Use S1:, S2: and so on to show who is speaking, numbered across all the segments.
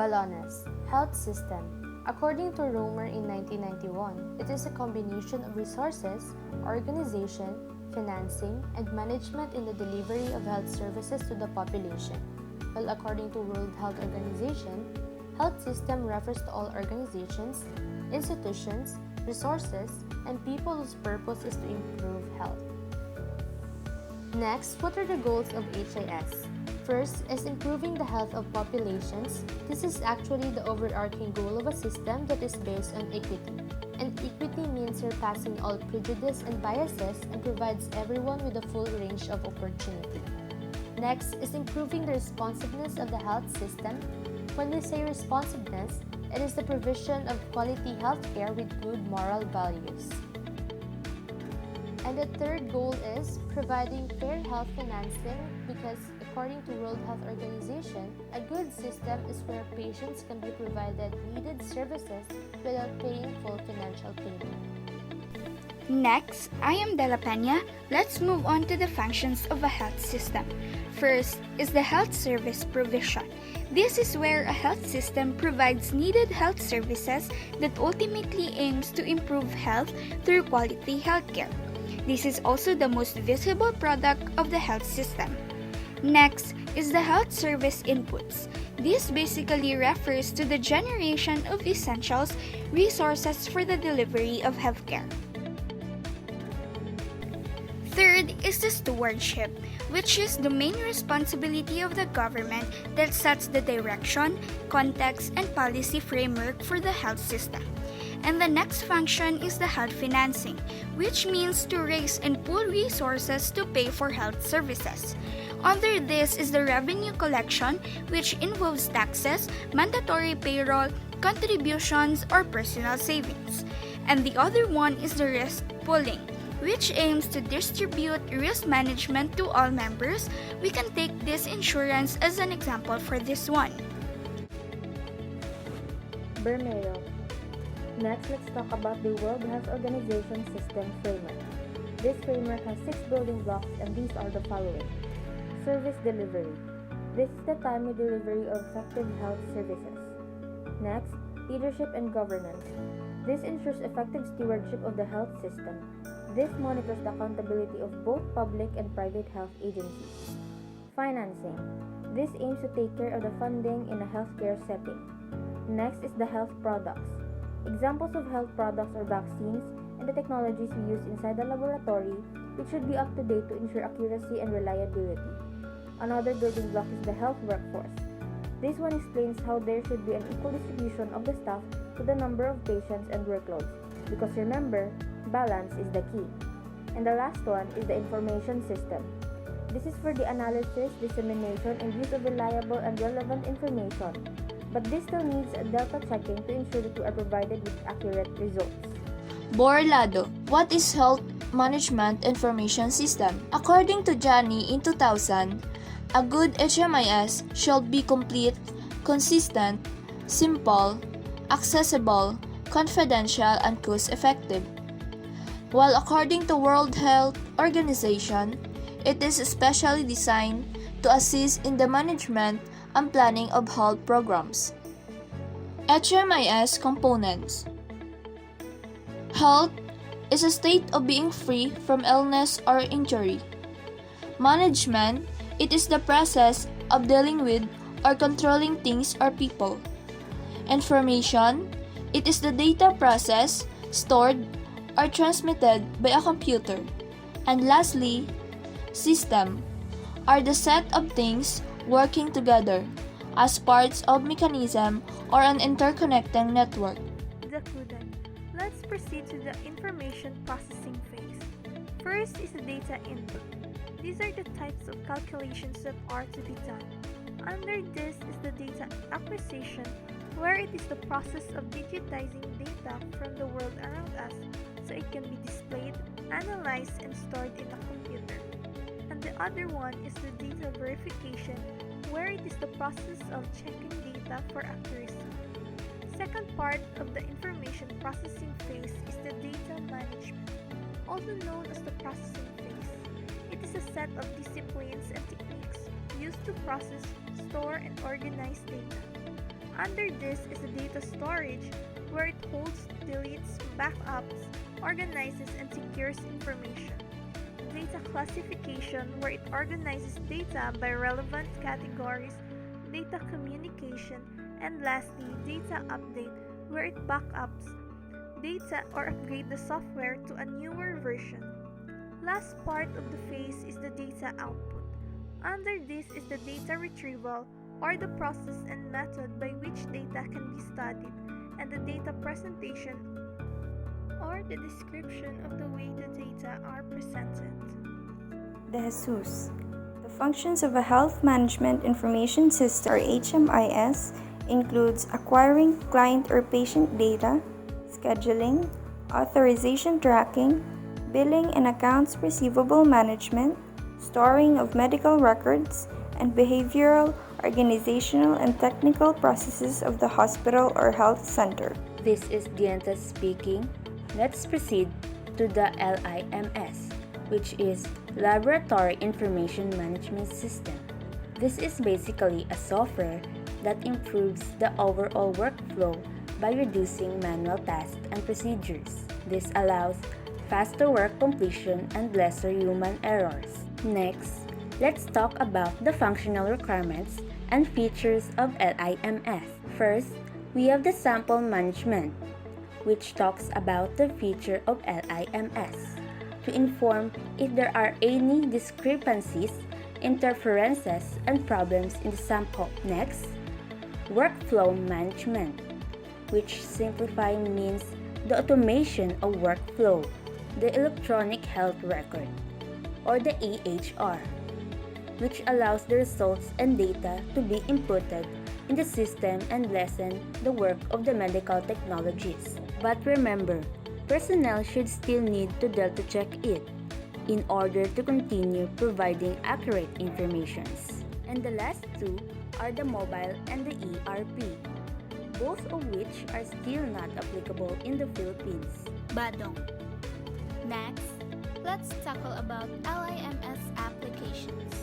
S1: Ballones, health system. According to Romer in 1991, it is a combination of resources, organization, financing, and management in the delivery of health services to the population. While according to World Health Organization, health system refers to all organizations, institutions, resources, and people whose purpose is to improve health. Next, what are the goals of HIS? First is improving the health of populations. This is actually the overarching goal of a system that is based on equity. And equity means surpassing all prejudice and biases and provides everyone with a full range of opportunity. Next is improving the responsiveness of the health system. When we say responsiveness, it is the provision of quality healthcare with good moral values. And the third goal is providing fair health financing because according to World Health Organization, a good system is where patients can be provided needed services without paying full financial payment.
S2: Next, I am Dela Peña. Let's move on to the functions of a health system. First is the health service provision. This is where a health system provides needed health services that ultimately aims to improve health through quality healthcare. This is also the most visible product of the health system. Next is the health service inputs. This basically refers to the generation of essentials, resources for the delivery of healthcare. Third is the stewardship, which is the main responsibility of the government that sets the direction, context, and policy framework for the health system. And the next function is the health financing, which means to raise and pool resources to pay for health services. Under this is the revenue collection, which involves taxes, mandatory payroll, contributions, or personal savings. And the other one is the risk pooling, which aims to distribute risk management to all members. We can take this insurance as an example for this one.
S1: Bermeo. Next, let's talk about the World Health Organization System Framework. This framework has 6 building blocks and these are the following. Service delivery. This is the timely delivery of effective health services. Next, leadership and governance. This ensures effective stewardship of the health system. This monitors the accountability of both public and private health agencies. Financing. This aims to take care of the funding in a healthcare setting. Next is the health products. Examples of health products are vaccines and the technologies we use inside the laboratory, which should be up to date to ensure accuracy and reliability. Another building block is the health workforce. This one explains how there should be an equal distribution of the staff to the number of patients and workloads, because remember, balance is the key. And the last one is the information system. This is for the analysis, dissemination, and use of reliable and relevant information. But this still needs a delta checking to ensure that we are provided with accurate results.
S3: Borlado, what is Health Management Information System? According to Johnny in 2000, a good HMIS should be complete, consistent, simple, accessible, confidential, and cost-effective. While according to World Health Organization, it is especially designed to assist in the management and planning of health programs. HMIS components. Health is a state of being free from illness or injury. Management, it is the process of dealing with or controlling things or people. Information, it is the data processed, stored, or transmitted by a computer. And lastly, system, are the set of things working together as parts of mechanism or an interconnecting network.
S4: Let's proceed to the information processing phase. First is the data input. These are the types of calculations that are to be done. Under this is the data acquisition, where it is the process of digitizing data from the world around us so it can be displayed, analyzed, and stored in a computer. And the other one is the data verification, where it is the process of checking data for accuracy. Second part of the information processing phase is the data management, also known as the processing phase. It is a set of disciplines and techniques used to process, store, and organize data. Under this is the data storage, where it holds, deletes, backups, organizes, and secures information. Data classification, where it organizes data by relevant categories, data communication, and lastly, data update, where it backups data or upgrade the software to a newer version. Last part of the phase is the data output. Under this is the data retrieval, or the process and method by which data can be studied, and the data presentation, or the description of the way the data are presented.
S5: De Jesus. The functions of a Health Management Information System, or HMIS, includes acquiring client or patient data, scheduling, authorization tracking, billing and accounts receivable management, storing of medical records, and behavioral, organizational, and technical processes of the hospital or health center.
S1: This is Dianta speaking. Let's proceed to the LIMS, which is Laboratory Information Management System. This is basically a software that improves the overall workflow by reducing manual tasks and procedures. This allows faster work completion and lesser human errors. Next, let's talk about the functional requirements and features of LIMS. First, we have the sample management, which talks about the feature of LIMS to inform if there are any discrepancies, interferences, and problems in the sample. Next, workflow management, which simplifying means the automation of workflow, the electronic health record, or the EHR, which allows the results and data to be inputted in the system and lessen the work of the medical technologists. But remember, personnel should still need to Delta check it in order to continue providing accurate information. And the last two are the mobile and the ERP, both of which are still not applicable in the Philippines.
S3: Badong. Next, let's tackle about LIMS applications.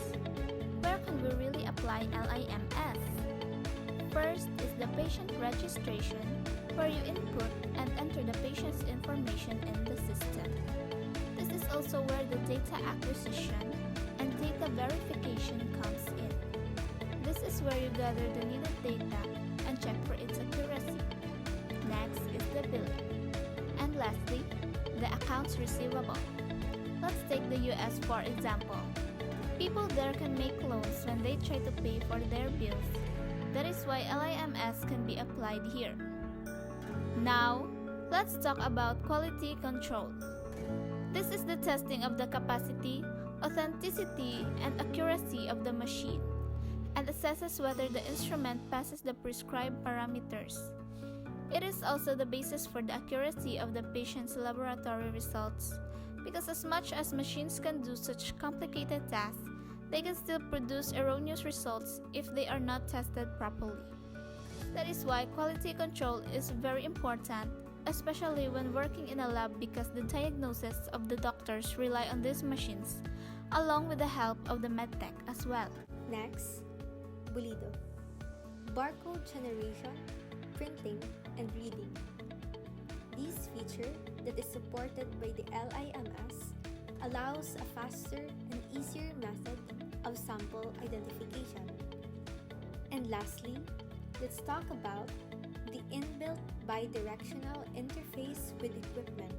S3: Where can we really apply LIMS? First is the patient registration, where you input and enter the patient's information in the system. This is also where the data acquisition and data verification comes in. This is where you gather the needed data and check for its accuracy. Next is the billing. And lastly, the accounts receivable. Let's take the US for example. People there can make loans when they try to pay for their bills. That is why LIMS can be applied here. Now, let's talk about quality control. This is the testing of the capacity, authenticity, and accuracy of the machine, and assesses whether the instrument passes the prescribed parameters. It is also the basis for the accuracy of the patient's laboratory results, because as much as machines can do such complicated tasks, they can still produce erroneous results if they are not tested properly. That is why quality control is very important, especially when working in a lab, because the diagnosis of the doctors rely on these machines, along with the help of the medtech as well.
S6: Next, Bulido. Barcode generation, printing, and reading. This feature that is supported by the LIMS allows a faster and easier method of sample identification. And lastly, let's talk about the inbuilt bidirectional interface with equipment.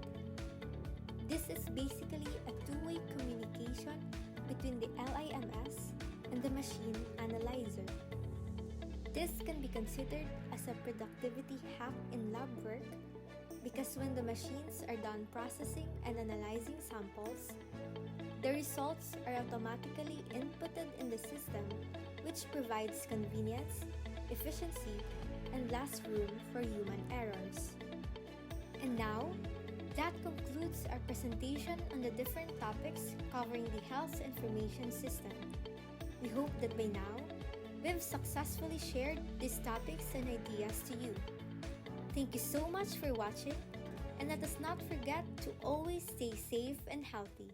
S6: This is basically a two-way communication between the LIMS and the machine analyzer. This can be considered as a productivity hack in lab work, because when the machines are done processing and analyzing samples, the results are automatically inputted in the system, which provides convenience, efficiency, and less room for human errors. And now, that concludes our presentation on the different topics covering the health information system. We hope that by now, we've successfully shared these topics and ideas to you. Thank you so much for watching, and let us not forget to always stay safe and healthy.